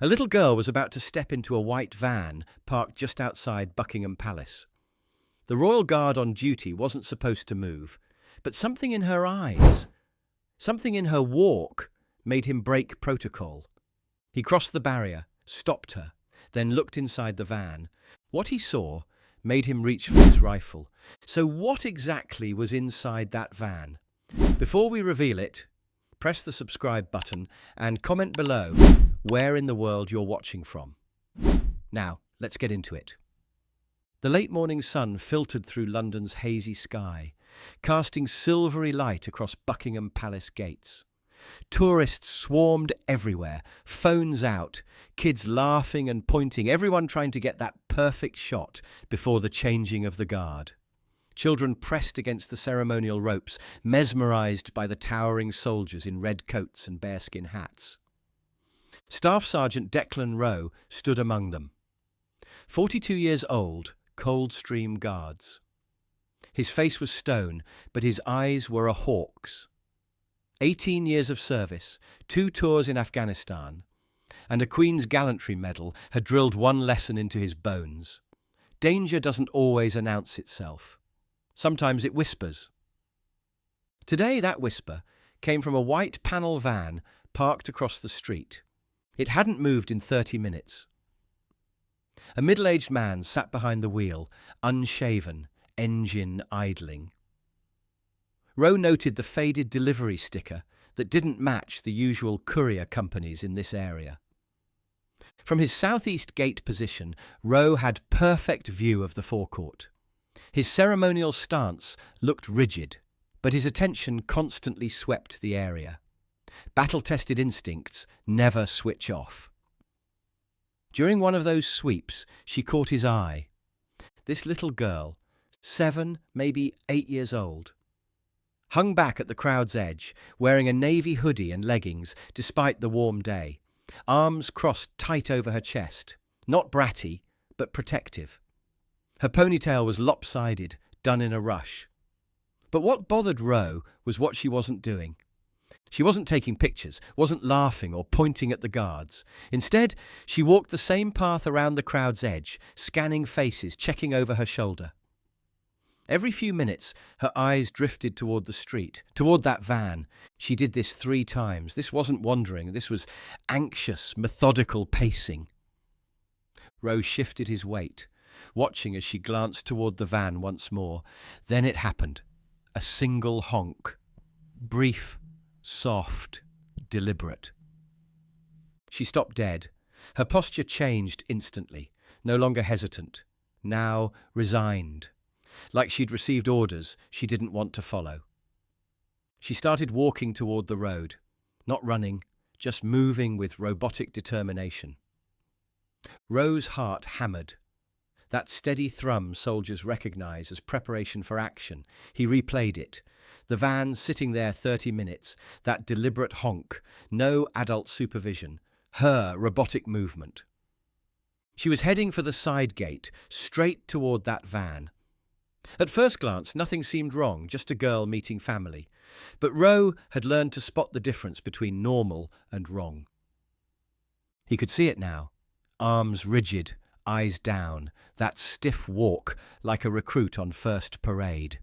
A little girl was about to step into a white van parked just outside Buckingham Palace. The royal guard on duty wasn't supposed to move, but something in her eyes, something in her walk, made him break protocol. He crossed the barrier, stopped her, then looked inside the van. What he saw made him reach for his rifle. So what exactly was inside that van? Before we reveal it, press the subscribe button and comment below where in the world you're watching from. Now, let's get into it. The late morning sun filtered through London's hazy sky, casting silvery light across Buckingham Palace gates. Tourists swarmed everywhere, phones out, kids laughing and pointing, everyone trying to get that perfect shot before the changing of the guard. Children pressed against the ceremonial ropes, mesmerised by the towering soldiers in red coats and bearskin hats. Staff Sergeant Declan Rowe stood among them. 42 years old, Coldstream Guards. His face was stone, but his eyes were a hawk's. 18 years of service, 2 tours in Afghanistan, and a Queen's Gallantry Medal had drilled one lesson into his bones. Danger doesn't always announce itself. Sometimes it whispers. Today that whisper came from a white panel van parked across the street. It hadn't moved in 30 minutes. A middle-aged man sat behind the wheel, unshaven, engine idling. Rowe noted the faded delivery sticker that didn't match the usual courier companies in this area. From his southeast gate position, Rowe had perfect view of the forecourt. His ceremonial stance looked rigid, but his attention constantly swept the area. Battle-tested instincts never switch off. During one of those sweeps, she caught his eye. This little girl, 7, maybe 8 years old, hung back at the crowd's edge, wearing a navy hoodie and leggings despite the warm day, arms crossed tight over her chest, not bratty, but protective. Her ponytail was lopsided, done in a rush. But what bothered Rowe was what she wasn't doing. She wasn't taking pictures, wasn't laughing or pointing at the guards. Instead, she walked the same path around the crowd's edge, scanning faces, checking over her shoulder. Every few minutes, her eyes drifted toward the street, toward that van. She did this 3 times. This wasn't wandering. This was anxious, methodical pacing. Rowe shifted his weight, watching as she glanced toward the van once more. Then it happened. A single honk. Brief, soft, deliberate. She stopped dead. Her posture changed instantly, no longer hesitant, now resigned. Like she'd received orders she didn't want to follow. She started walking toward the road, not running, just moving with robotic determination. Rowe's heart hammered. That steady thrum soldiers recognize as preparation for action. He replayed it. The van sitting there 30 minutes, that deliberate honk, no adult supervision, her robotic movement. She was heading for the side gate, straight toward that van. At first glance, nothing seemed wrong, just a girl meeting family. But Rowe had learned to spot the difference between normal and wrong. He could see it now. Arms rigid, eyes down, that stiff walk like a recruit on first parade.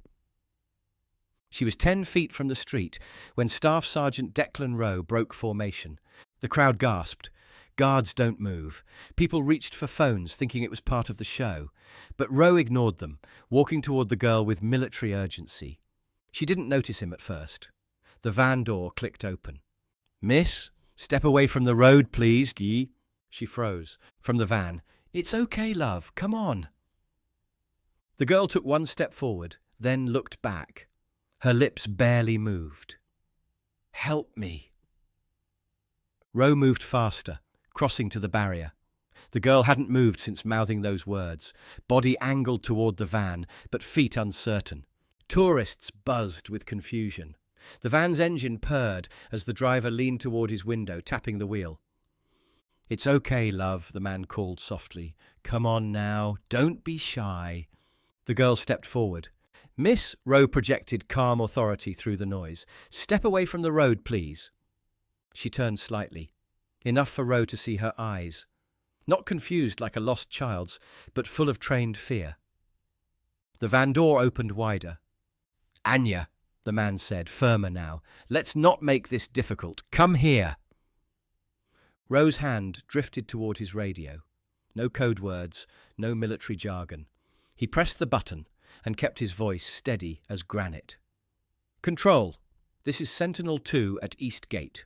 She was 10 feet from the street when Staff Sergeant Declan Rowe broke formation. The crowd gasped. Guards don't move. People reached for phones, thinking it was part of the show. But Rowe ignored them, walking toward the girl with military urgency. She didn't notice him at first. The van door clicked open. "Miss, step away from the road, please, ye." She froze. From the van, "It's okay, love. Come on." The girl took one step forward, then looked back. Her lips barely moved. "Help me." Rowe moved faster, crossing to the barrier. The girl hadn't moved since mouthing those words, body angled toward the van, but feet uncertain. Tourists buzzed with confusion. The van's engine purred as the driver leaned toward his window, tapping the wheel. "It's okay, love," the man called softly. "Come on now, don't be shy." The girl stepped forward. "Miss," Rowe projected calm authority through the noise, "step away from the road, please." She turned slightly. enough for Rowe to see her eyes. Not confused like a lost child's, but full of trained fear. The van door opened wider. "Anya," the man said, firmer now, "let's not make this difficult. Come here." Rowe's hand drifted toward his radio. No code words, no military jargon. He pressed the button and kept his voice steady as granite. "Control, this is Sentinel-2 at East Gate.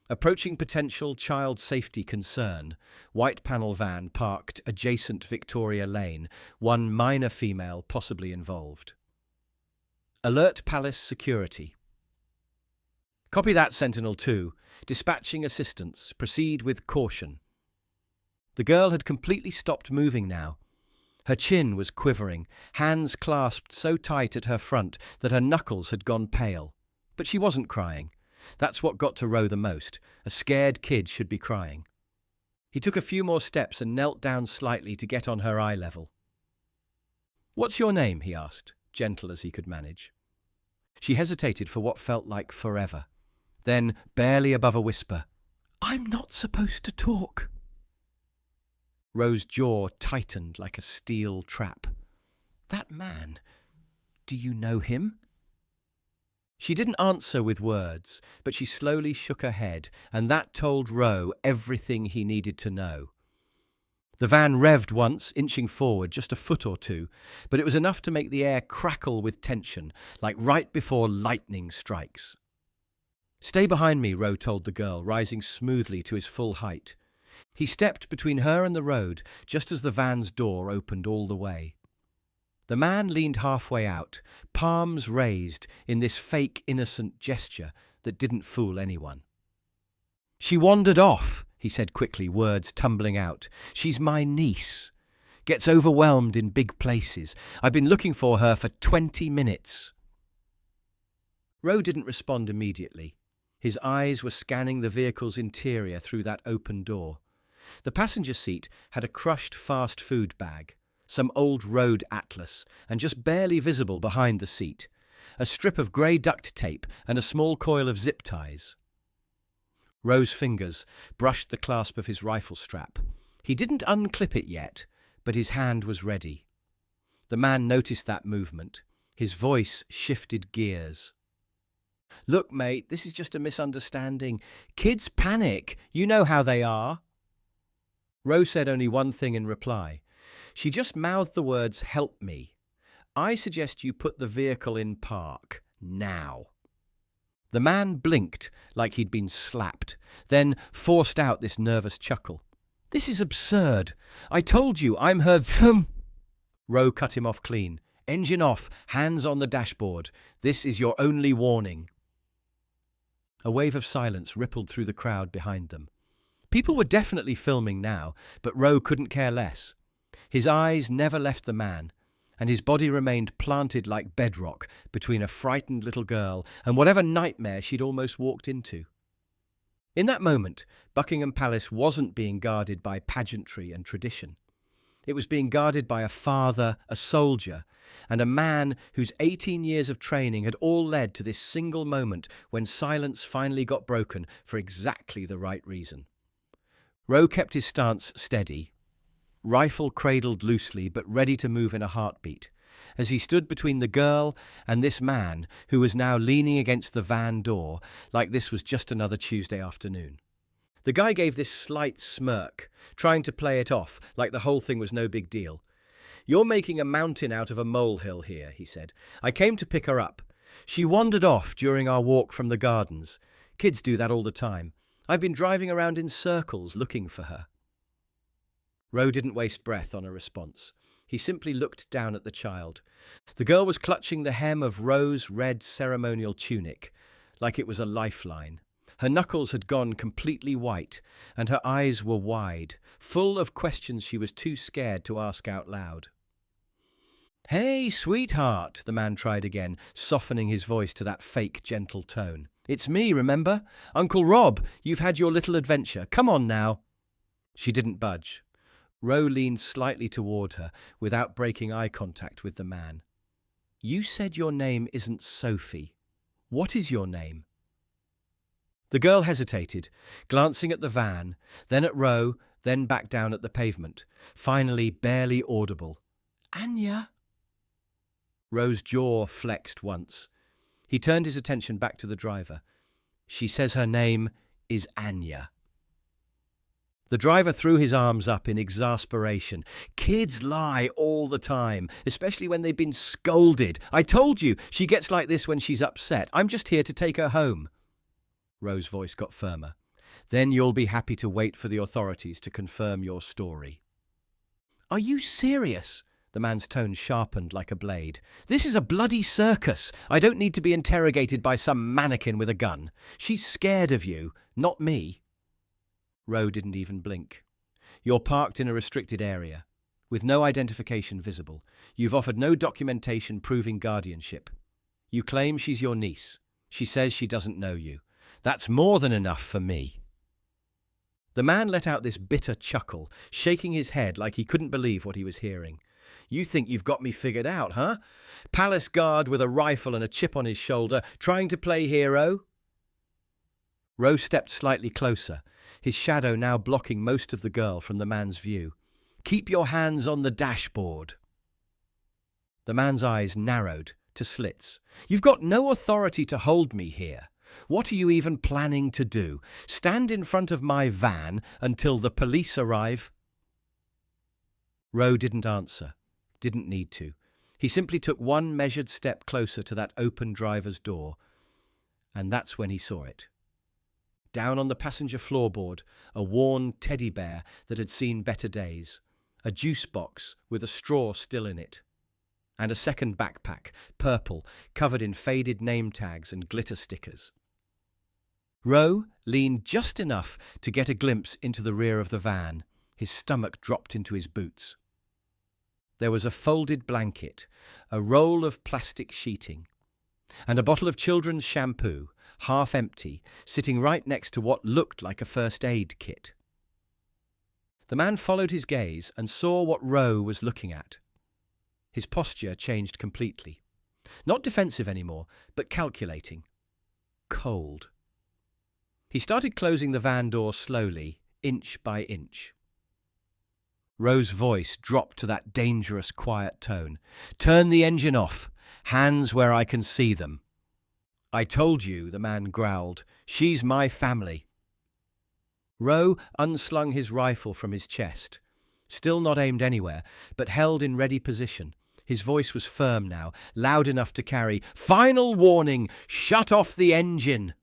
Approaching potential child safety concern. White panel van parked adjacent Victoria Lane. One minor female possibly involved. Alert Palace security." "Copy that, Sentinel-2. Dispatching assistance. Proceed with caution." The girl had completely stopped moving now. Her chin was quivering, hands clasped so tight at her front that her knuckles had gone pale. But she wasn't crying. That's what got to Rowe the most. A scared kid should be crying. He took a few more steps and knelt down slightly to get on her eye level. "What's your name?" he asked, gentle as he could manage. She hesitated for what felt like forever. Then, barely above a whisper, "I'm not supposed to talk." Rowe's jaw tightened like a steel trap. "That man, do you know him?" She didn't answer with words, but she slowly shook her head, and that told Rowe everything he needed to know. The van revved once, inching forward just a foot or two, but it was enough to make the air crackle with tension, like right before lightning strikes. "Stay behind me," Rowe told the girl, rising smoothly to his full height. He stepped between her and the road, just as the van's door opened all the way. The man leaned halfway out, palms raised in this fake innocent gesture that didn't fool anyone. "She wandered off," he said quickly, words tumbling out. "She's my niece. Gets overwhelmed in big places. I've been looking for her for 20 minutes. Rowe didn't respond immediately. His eyes were scanning the vehicle's interior through that open door. The passenger seat had a crushed fast food bag, some old road atlas, and just barely visible behind the seat, a strip of grey duct tape and a small coil of zip ties. Rowe's fingers brushed the clasp of his rifle strap. He didn't unclip it yet, but his hand was ready. The man noticed that movement. His voice shifted gears. "Look, mate, this is just a misunderstanding. Kids panic. You know how they are." Rowe said only one thing in reply. She just mouthed the words, "Help me. I suggest you put the vehicle in park. Now." The man blinked like he'd been slapped, then forced out this nervous chuckle. "This is absurd. I told you I'm her Rowe cut him off clean. "Engine off, hands on the dashboard. This is your only warning." A wave of silence rippled through the crowd behind them. People were definitely filming now, but Rowe couldn't care less. His eyes never left the man, and his body remained planted like bedrock between a frightened little girl and whatever nightmare she'd almost walked into. In that moment, Buckingham Palace wasn't being guarded by pageantry and tradition. It was being guarded by a father, a soldier, and a man whose 18 years of training had all led to this single moment when silence finally got broken for exactly the right reason. Rowe kept his stance steady, rifle cradled loosely but ready to move in a heartbeat, as he stood between the girl and this man who was now leaning against the van door like this was just another Tuesday afternoon. The guy gave this slight smirk, trying to play it off like the whole thing was no big deal. "You're making a mountain out of a molehill here," he said. "I came to pick her up. She wandered off during our walk from the gardens. Kids do that all the time. I've been driving around in circles looking for her." Rowe didn't waste breath on a response. He simply looked down at the child. The girl was clutching the hem of Rowe's red ceremonial tunic, like it was a lifeline. Her knuckles had gone completely white, and her eyes were wide, full of questions she was too scared to ask out loud. "Hey, sweetheart," the man tried again, softening his voice to that fake, gentle tone. "It's me, remember? Uncle Rob, you've had your little adventure. Come on now." She didn't budge. Rowe leaned slightly toward her, without breaking eye contact with the man. "You said your name isn't Sophie. What is your name?" The girl hesitated, glancing at the van, then at Rowe, then back down at the pavement, finally barely audible. "Anya?" Rowe's jaw flexed once. He turned his attention back to the driver. "She says her name is Anya." The driver threw his arms up in exasperation. "Kids lie all the time, especially when they've been scolded. I told you, she gets like this when she's upset. I'm just here to take her home." Rowe's voice got firmer. "Then you'll be happy to wait for the authorities to confirm your story." "Are you serious?" The man's tone sharpened like a blade. "This is a bloody circus. I don't need to be interrogated by some mannequin with a gun. She's scared of you, not me." Rowe didn't even blink. "You're parked in a restricted area, with no identification visible. You've offered no documentation proving guardianship. You claim she's your niece. She says she doesn't know you. That's more than enough for me." The man let out this bitter chuckle, shaking his head like he couldn't believe what he was hearing. "You think you've got me figured out, huh? Palace guard with a rifle and a chip on his shoulder, trying to play hero?" Rowe stepped slightly closer, his shadow now blocking most of the girl from the man's view. "Keep your hands on the dashboard." The man's eyes narrowed to slits. "You've got no authority to hold me here. What are you even planning to do? Stand in front of my van until the police arrive?" Rowe didn't answer, didn't need to. He simply took one measured step closer to that open driver's door, and that's when he saw it. Down on the passenger floorboard, a worn teddy bear that had seen better days, a juice box with a straw still in it, and a second backpack, purple, covered in faded name tags and glitter stickers. Rowe leaned just enough to get a glimpse into the rear of the van. His stomach dropped into his boots. There was a folded blanket, a roll of plastic sheeting, and a bottle of children's shampoo, half empty, sitting right next to what looked like a first aid kit. The man followed his gaze and saw what Rowe was looking at. His posture changed completely. Not defensive anymore, but calculating. Cold. He started closing the van door slowly, inch by inch. Rowe's voice dropped to that dangerous, quiet tone. "Turn the engine off. Hands where I can see them." "I told you," the man growled. "She's my family." Rowe unslung his rifle from his chest, still not aimed anywhere, but held in ready position. His voice was firm now, loud enough to carry, "Final warning! Shut off the engine!"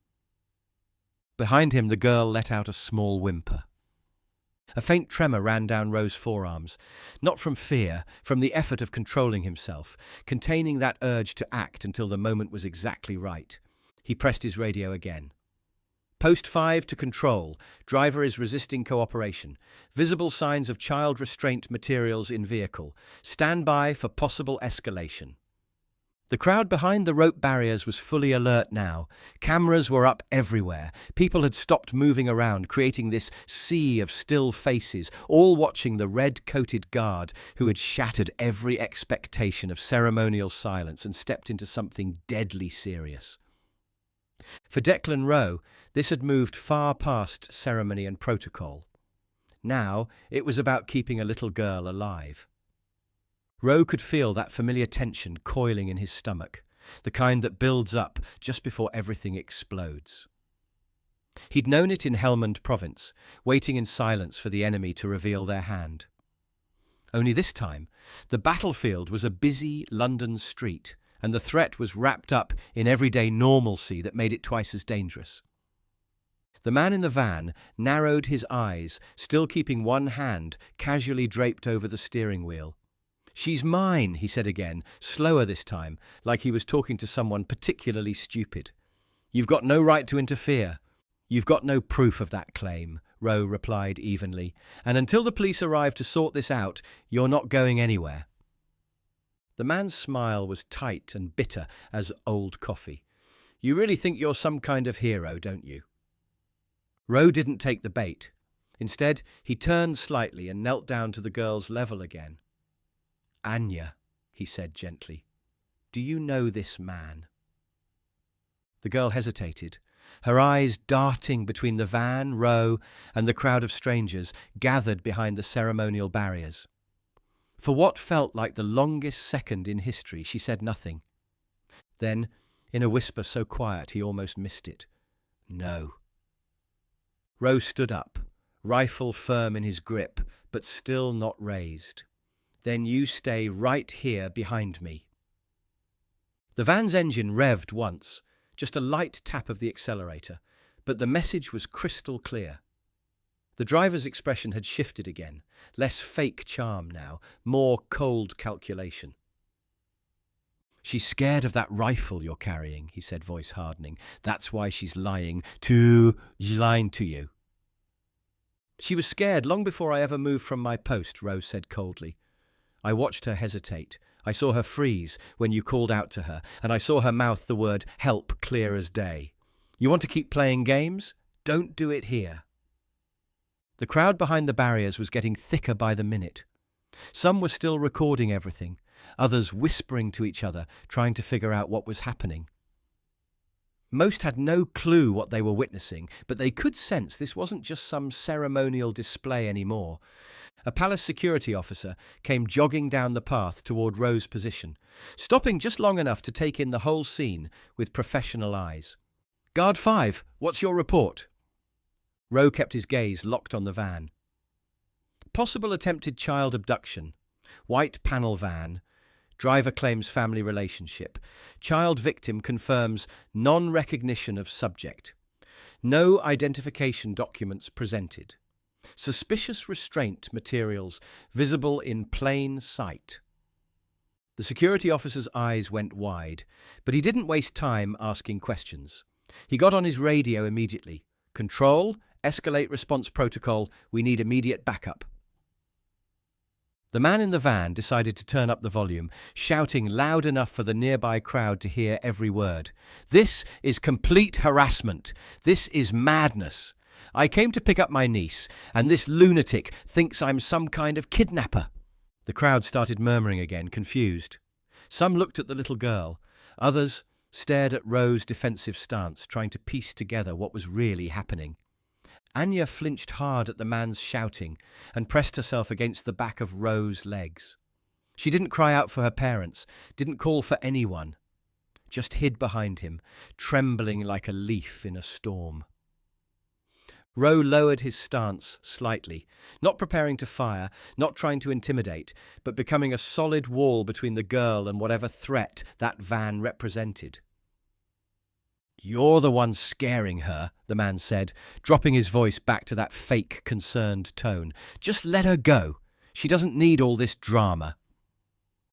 Behind him, the girl let out a small whimper. A faint tremor ran down Rowe's forearms, not from fear, from the effort of controlling himself, containing that urge to act until the moment was exactly right. He pressed his radio again. "Post 5 to control. Driver is resisting cooperation. Visible signs of child restraint materials in vehicle. Stand by for possible escalation." The crowd behind the rope barriers was fully alert now. Cameras were up everywhere. People had stopped moving around, creating this sea of still faces, all watching the red-coated guard who had shattered every expectation of ceremonial silence and stepped into something deadly serious. For Declan Rowe, this had moved far past ceremony and protocol. Now it was about keeping a little girl alive. Rowe could feel that familiar tension coiling in his stomach, the kind that builds up just before everything explodes. He'd known it in Helmand Province, waiting in silence for the enemy to reveal their hand. Only this time, the battlefield was a busy London street, and the threat was wrapped up in everyday normalcy that made it twice as dangerous. The man in the van narrowed his eyes, still keeping one hand casually draped over the steering wheel. "She's mine," he said again, slower this time, like he was talking to someone particularly stupid. "You've got no right to interfere." "You've got no proof of that claim," Rowe replied evenly, "and until the police arrive to sort this out, you're not going anywhere." The man's smile was tight and bitter as old coffee. "You really think you're some kind of hero, don't you?" Rowe didn't take the bait. Instead, he turned slightly and knelt down to the girl's level again. "Anya," he said gently, "do you know this man?" The girl hesitated, her eyes darting between the van, Rowe, and the crowd of strangers gathered behind the ceremonial barriers. For what felt like the longest second in history, she said nothing. Then, in a whisper so quiet he almost missed it, "No." Rowe stood up, rifle firm in his grip, but still not raised. "Then you stay right here behind me." The van's engine revved once, just a light tap of the accelerator, but the message was crystal clear. The driver's expression had shifted again, less fake charm now, more cold calculation. "She's scared of that rifle you're carrying," he said, voice hardening. "That's why she's lying to you." "She was scared long before I ever moved from my post," Rose said coldly. "I watched her hesitate. I saw her freeze when you called out to her, and I saw her mouth the word help clear as day. You want to keep playing games? Don't do it here." The crowd behind the barriers was getting thicker by the minute. Some were still recording everything, others whispering to each other, trying to figure out what was happening. Most had no clue what they were witnessing, but they could sense this wasn't just some ceremonial display anymore. A palace security officer came jogging down the path toward Rowe's position, stopping just long enough to take in the whole scene with professional eyes. "Guard 5, what's your report?" Rowe kept his gaze locked on the van. "Possible attempted child abduction. White panel van. Driver claims family relationship. Child victim confirms non-recognition of subject. No identification documents presented. Suspicious restraint materials visible in plain sight." The security officer's eyes went wide, but he didn't waste time asking questions. He got on his radio immediately. "Control, escalate response protocol. We need immediate backup." The man in the van decided to turn up the volume, shouting loud enough for the nearby crowd to hear every word. "This is complete harassment. This is madness. I came to pick up my niece, and this lunatic thinks I'm some kind of kidnapper." The crowd started murmuring again, confused. Some looked at the little girl. Others stared at Rowe's defensive stance, trying to piece together what was really happening. Anya flinched hard at the man's shouting and pressed herself against the back of Rowe's legs. She didn't cry out for her parents, didn't call for anyone, just hid behind him, trembling like a leaf in a storm. Rowe lowered his stance slightly, not preparing to fire, not trying to intimidate, but becoming a solid wall between the girl and whatever threat that van represented. "You're the one scaring her," the man said, dropping his voice back to that fake, concerned tone. "Just let her go. She doesn't need all this drama."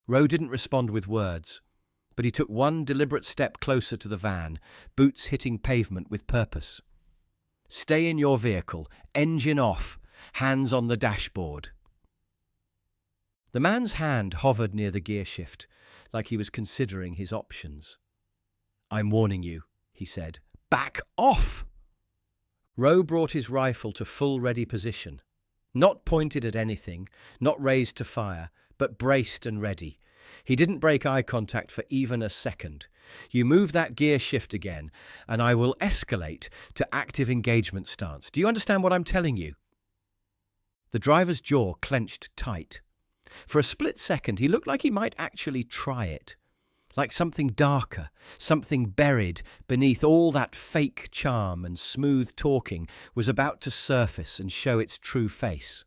Rowe didn't respond with words, but he took one deliberate step closer to the van, boots hitting pavement with purpose. "Stay in your vehicle, engine off, hands on the dashboard." The man's hand hovered near the gear shift, like he was considering his options. "I'm warning you," he said. "Back off!" Rowe brought his rifle to full ready position, not pointed at anything, not raised to fire, but braced and ready. He didn't break eye contact for even a second. "You move that gear shift again, and I will escalate to active engagement stance. Do you understand what I'm telling you?" The driver's jaw clenched tight. For a split second, he looked like he might actually try it. Like something darker, something buried beneath all that fake charm and smooth talking was about to surface and show its true face.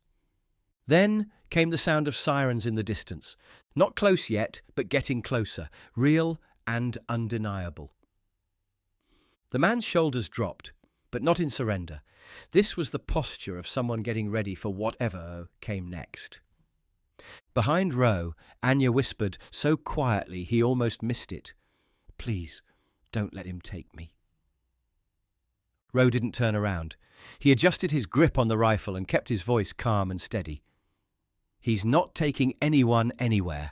Then came the sound of sirens in the distance, not close yet, but getting closer, real and undeniable. The man's shoulders dropped, but not in surrender. This was the posture of someone getting ready for whatever came next. Behind Rowe, Anya whispered so quietly he almost missed it. "Please, don't let him take me." Rowe didn't turn around. He adjusted his grip on the rifle and kept his voice calm and steady. "He's not taking anyone anywhere."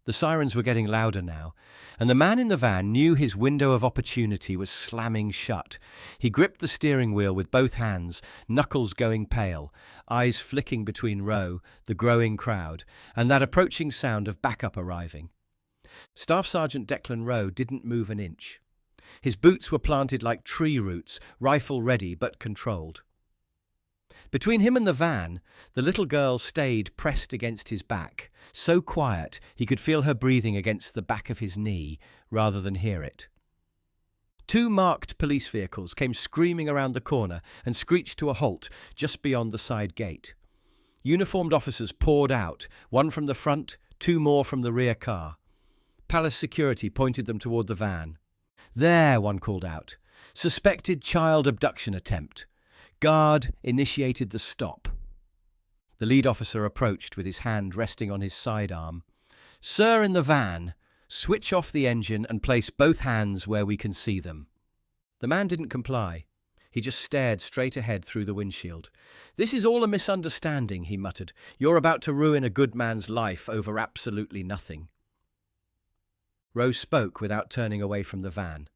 The sirens were getting louder now, and the man in the van knew his window of opportunity was slamming shut. He gripped the steering wheel with both hands, knuckles going pale, eyes flicking between Rowe, the growing crowd, and that approaching sound of backup arriving. Staff Sergeant Declan Rowe didn't move an inch. His boots were planted like tree roots, rifle ready but controlled. Between him and the van, the little girl stayed pressed against his back, so quiet he could feel her breathing against the back of his knee rather than hear it. 2 marked police vehicles came screaming around the corner and screeched to a halt just beyond the side gate. Uniformed officers poured out, 1 from the front, 2 more from the rear car. Palace security pointed them toward the van. "There," one called out. "Suspected child abduction attempt. Guard initiated the stop." The lead officer approached with his hand resting on his sidearm. "Sir in the van, switch off the engine and place both hands where we can see them." The man didn't comply. He just stared straight ahead through the windshield. "This is all a misunderstanding," he muttered. "You're about to ruin a good man's life over absolutely nothing." Rowe spoke without turning away from the van.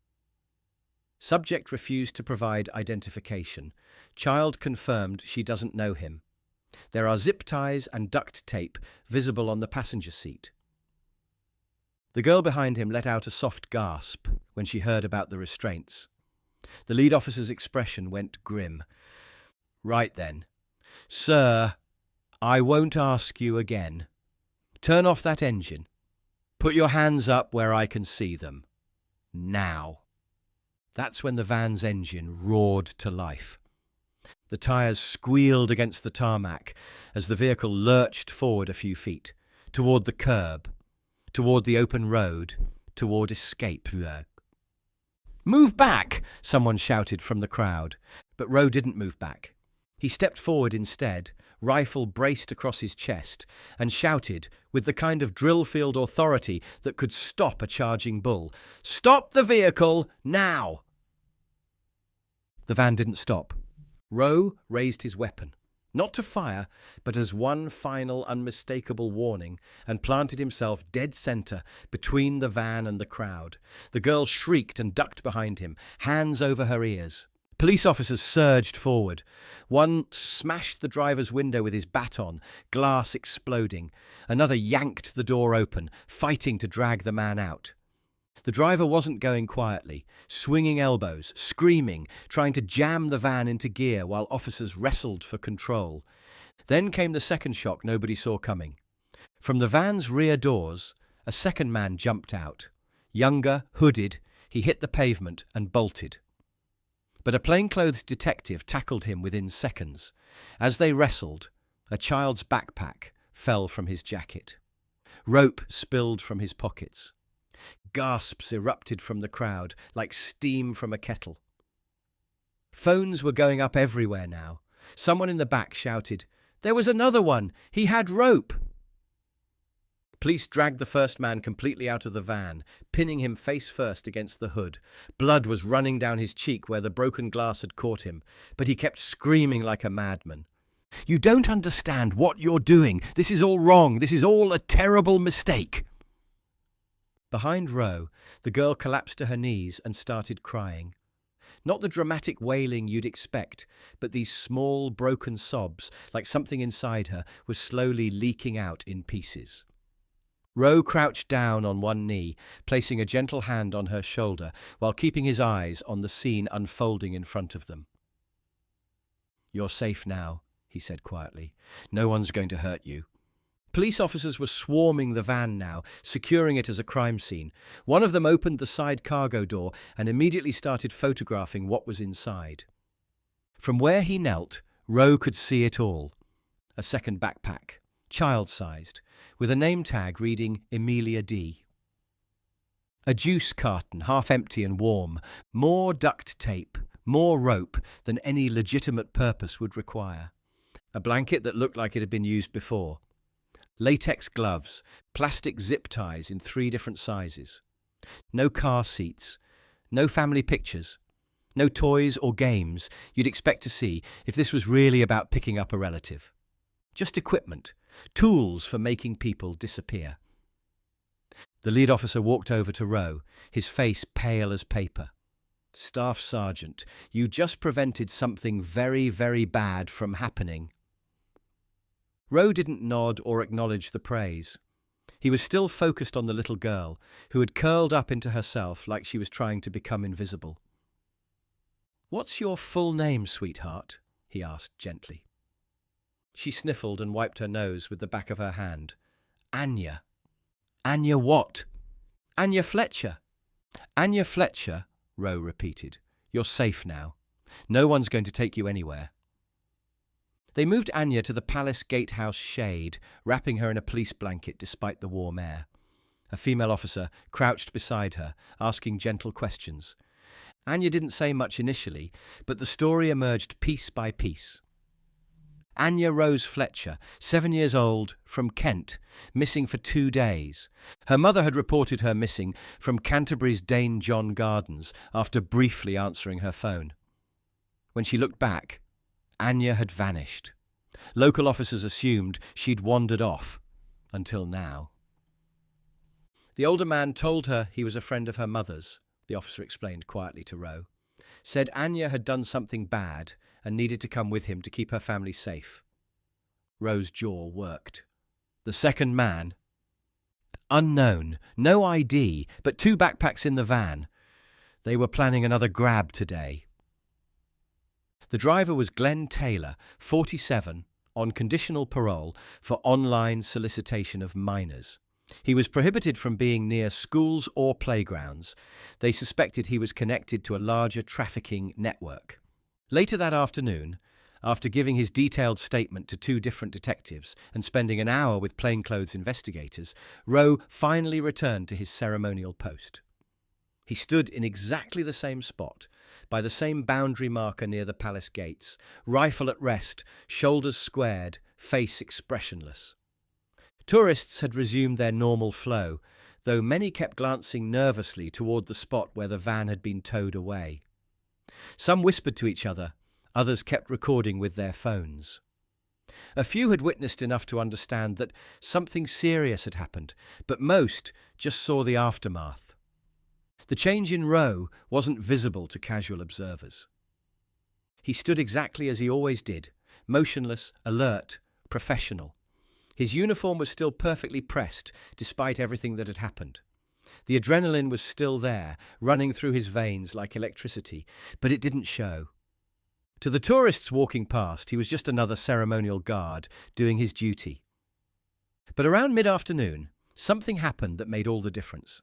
Subject refused to provide identification. Child confirmed she doesn't know him. There are zip ties and duct tape visible on the passenger seat. The girl behind him let out a soft gasp when she heard about the restraints. The lead officer's expression went grim. "Right then. Sir, I won't ask you again. Turn off that engine. Put your hands up where I can see them. Now." That's when the van's engine roared to life. The tyres squealed against the tarmac as the vehicle lurched forward a few feet, toward the curb, toward the open road, toward escape. "Move back!" someone shouted from the crowd, but Rowe didn't move back. He stepped forward instead, rifle braced across his chest, and shouted with the kind of drill field authority that could stop a charging bull, "Stop the vehicle, now!" The van didn't stop. Rowe raised his weapon, not to fire, but as one final unmistakable warning, and planted himself dead center between the van and the crowd. The girl shrieked and ducked behind him, hands over her ears. Police officers surged forward. One smashed the driver's window with his baton, glass exploding. Another yanked the door open, fighting to drag the man out. The driver wasn't going quietly, swinging elbows, screaming, trying to jam the van into gear while officers wrestled for control. Then came the second shock nobody saw coming. From the van's rear doors, a second man jumped out. Younger, hooded, he hit the pavement and bolted. But a plainclothes detective tackled him within seconds. As they wrestled, a child's backpack fell from his jacket. Rope spilled from his pockets. Gasps erupted from the crowd like steam from a kettle. Phones were going up everywhere now. Someone in the back shouted, "There was another one! He had rope!" Police dragged the first man completely out of the van, pinning him face first against the hood. Blood was running down his cheek where the broken glass had caught him, but he kept screaming like a madman. "You don't understand what you're doing. This is all wrong. This is all a terrible mistake." Behind Rowe, the girl collapsed to her knees and started crying. Not the dramatic wailing you'd expect, but these small, broken sobs, like something inside her was slowly leaking out in pieces. Rowe crouched down on one knee, placing a gentle hand on her shoulder while keeping his eyes on the scene unfolding in front of them. "You're safe now," he said quietly. "No one's going to hurt you." Police officers were swarming the van now, securing it as a crime scene. One of them opened the side cargo door and immediately started photographing what was inside. From where he knelt, Rowe could see it all. A second backpack, child-sized, with a name tag reading Emilia D. A juice carton, half empty and warm, more duct tape, more rope than any legitimate purpose would require. A blanket that looked like it had been used before. Latex gloves, plastic zip ties in 3 different sizes. No car seats, no family pictures, no toys or games you'd expect to see if this was really about picking up a relative. Just equipment, tools for making people disappear. The lead officer walked over to Rowe, his face pale as paper. "Staff Sergeant, you just prevented something very, very bad from happening." Rowe didn't nod or acknowledge the praise. He was still focused on the little girl, who had curled up into herself like she was trying to become invisible. "What's your full name, sweetheart?" he asked gently. She sniffled and wiped her nose with the back of her hand. "Anya." "Anya what?" "Anya Fletcher." "Anya Fletcher," Rowe repeated. "You're safe now. No one's going to take you anywhere." They moved Anya to the palace gatehouse shade, wrapping her in a police blanket despite the warm air. A female officer crouched beside her, asking gentle questions. Anya didn't say much initially, but the story emerged piece by piece. Anya Rose Fletcher, 7 years old, from Kent, missing for 2 days. Her mother had reported her missing from Canterbury's Dane John Gardens after briefly answering her phone. When she looked back, Anya had vanished. Local officers assumed she'd wandered off, until now. The older man told her he was a friend of her mother's, the officer explained quietly to Rowe. Said Anya had done something bad and needed to come with him to keep her family safe. Rowe's jaw worked. The second man? Unknown, no ID, but 2 backpacks in the van. They were planning another grab today. The driver was Glenn Taylor, 47, on conditional parole for online solicitation of minors. He was prohibited from being near schools or playgrounds. They suspected he was connected to a larger trafficking network. Later that afternoon, after giving his detailed statement to 2 different detectives and spending an hour with plainclothes investigators, Rowe finally returned to his ceremonial post. He stood in exactly the same spot, by the same boundary marker near the palace gates, rifle at rest, shoulders squared, face expressionless. Tourists had resumed their normal flow, though many kept glancing nervously toward the spot where the van had been towed away. Some whispered to each other, others kept recording with their phones. A few had witnessed enough to understand that something serious had happened, but most just saw the aftermath. The change in Rowe wasn't visible to casual observers. He stood exactly as he always did, motionless, alert, professional. His uniform was still perfectly pressed, despite everything that had happened. The adrenaline was still there, running through his veins like electricity, but it didn't show. To the tourists walking past, he was just another ceremonial guard doing his duty. But around mid-afternoon, something happened that made all the difference.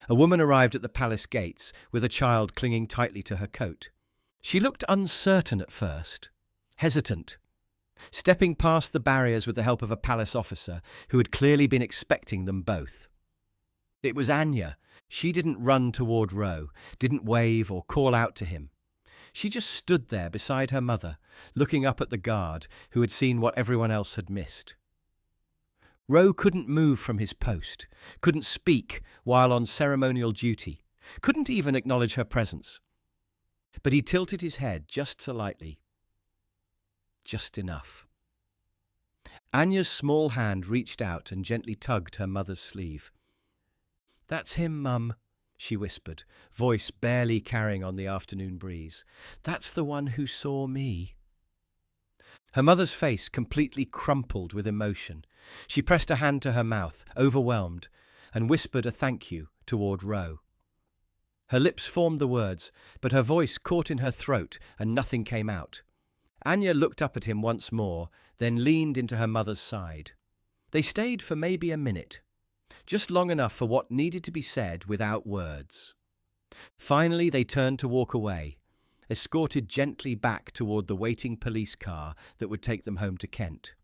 A woman arrived at the palace gates with a child clinging tightly to her coat. She looked uncertain at first, hesitant, stepping past the barriers with the help of a palace officer who had clearly been expecting them both. It was Anya. She didn't run toward Rowe, didn't wave or call out to him. She just stood there beside her mother, looking up at the guard who had seen what everyone else had missed. Rowe couldn't move from his post, couldn't speak while on ceremonial duty, couldn't even acknowledge her presence. But he tilted his head just slightly. Just enough. Anya's small hand reached out and gently tugged her mother's sleeve. "That's him, Mum," she whispered, voice barely carrying on the afternoon breeze. "That's the one who saw me." Her mother's face completely crumpled with emotion. She pressed a hand to her mouth, overwhelmed, and whispered a thank you toward Rowe. Her lips formed the words, but her voice caught in her throat and nothing came out. Anya looked up at him once more, then leaned into her mother's side. They stayed for maybe a minute, just long enough for what needed to be said without words. Finally, they turned to walk away, escorted gently back toward the waiting police car that would take them home to Kent.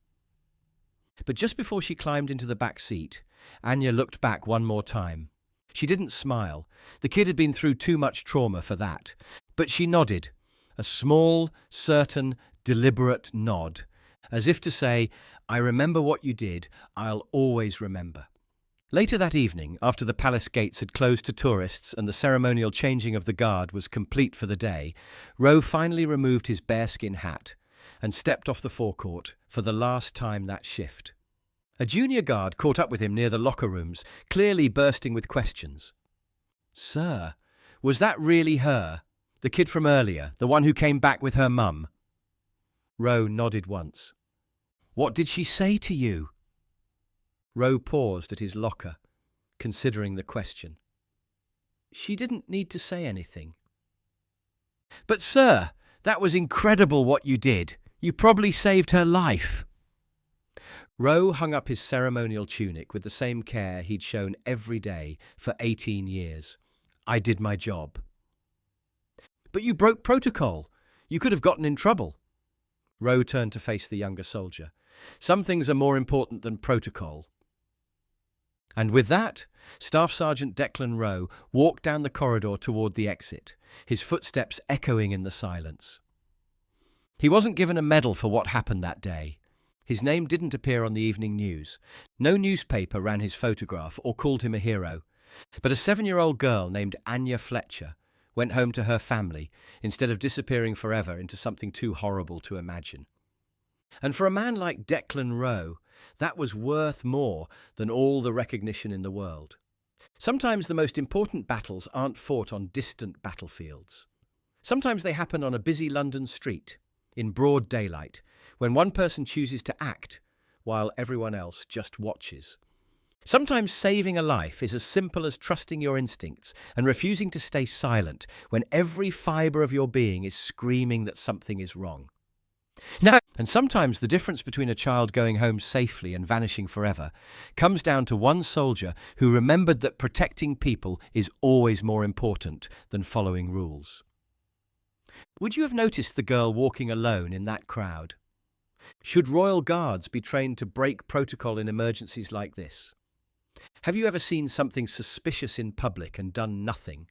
But just before she climbed into the back seat, Anya looked back one more time. She didn't smile. The kid had been through too much trauma for that. But she nodded, a small, certain, deliberate nod, as if to say, "I remember what you did. I'll always remember." Later that evening, after the palace gates had closed to tourists and the ceremonial changing of the guard was complete for the day, Rowe finally removed his bearskin hat and stepped off the forecourt for the last time that shift. A junior guard caught up with him near the locker rooms, clearly bursting with questions. "Sir, was that really her? The kid from earlier, the one who came back with her mum?" Rowe nodded once. "What did she say to you?" Rowe paused at his locker, considering the question. She didn't need to say anything. "But, sir, that was incredible what you did. You probably saved her life." Rowe hung up his ceremonial tunic with the same care he'd shown every day for 18 years. "I did my job." "But you broke protocol. You could have gotten in trouble." Rowe turned to face the younger soldier. "Some things are more important than protocol." And with that, Staff Sergeant Declan Rowe walked down the corridor toward the exit, his footsteps echoing in the silence. He wasn't given a medal for what happened that day. His name didn't appear on the evening news. No newspaper ran his photograph or called him a hero. But a 7-year-old girl named Anya Fletcher went home to her family instead of disappearing forever into something too horrible to imagine. And for a man like Declan Rowe, that was worth more than all the recognition in the world. Sometimes the most important battles aren't fought on distant battlefields. Sometimes they happen on a busy London street, in broad daylight, when one person chooses to act while everyone else just watches. Sometimes saving a life is as simple as trusting your instincts and refusing to stay silent when every fibre of your being is screaming that something is wrong. And sometimes the difference between a child going home safely and vanishing forever comes down to one soldier who remembered that protecting people is always more important than following rules. Would you have noticed the girl walking alone in that crowd? Should Royal Guards be trained to break protocol in emergencies like this? Have you ever seen something suspicious in public and done nothing?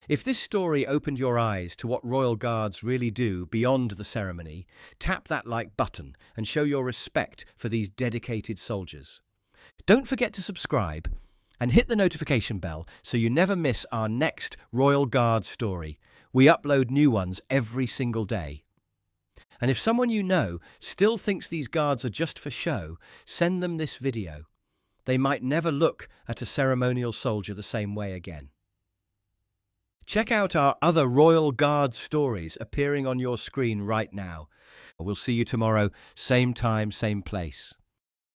If this story opened your eyes to what Royal Guards really do beyond the ceremony, tap that like button and show your respect for these dedicated soldiers. Don't forget to subscribe and hit the notification bell so you never miss our next Royal Guard story. We upload new ones every single day. And if someone you know still thinks these guards are just for show, send them this video. They might never look at a ceremonial soldier the same way again. Check out our other Royal Guard stories appearing on your screen right now. We'll see you tomorrow, same time, same place.